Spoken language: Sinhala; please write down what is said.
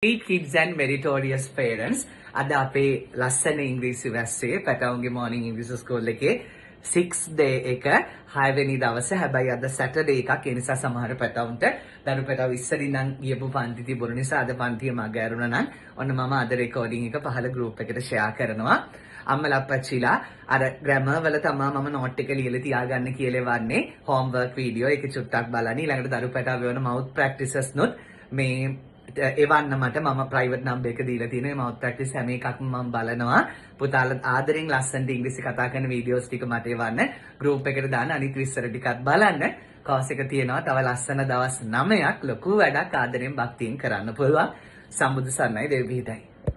Great kids and meritorious parents. අද අපේ ලස්සන ඉංග්‍රීසි වැස්සේ පැටවුන්ගේ morning English school එකේ 6th day එක 6 වෙනි දවසේ. හැබැයි අද Saturday එකක්. ඒ නිසා සමහර පැටවුන්ට දරු පැටව ඉස්සර ඉඳන් ගියපු පන්ති තිබුණ නිසා අද පන්තිය මග ඇරුණා නම් ඔන්න මම අද recording එක පහළ group එකට share කරනවා. අම්මලා අප්පච්චිලා අර grammar වල තමා මම note එක ලියලා තියාගන්න කියලා වන්නේ homework video එක චුට්ටක් බලන්න. ඊළඟට දරු පැටව වෙන mouth practices නොත් මේ එවන්න මට මම ප්‍රයිවට් නම්බර් එක දීලා තියෙනවා. මේ මවුත් ප්‍රැක්ටිස් හැම එකක්ම මම බලනවා. පුතාලා ආදරෙන් ලස්සනට ඉංග්‍රීසි කතා කරන වීඩියෝස් ටික මට එවන්න. ගෲප් එකට දාන්න. අනිත් විස්තර ටිකත් බලන්න. කෝස් එක තියෙනවා. තව ලස්සන දවස් 9ක් ලොකු වැඩක් ආදරෙන් භක්තියෙන් කරන්න පුළුවන්. සම්බුදු සරණයි දෙවි පිහිටයි.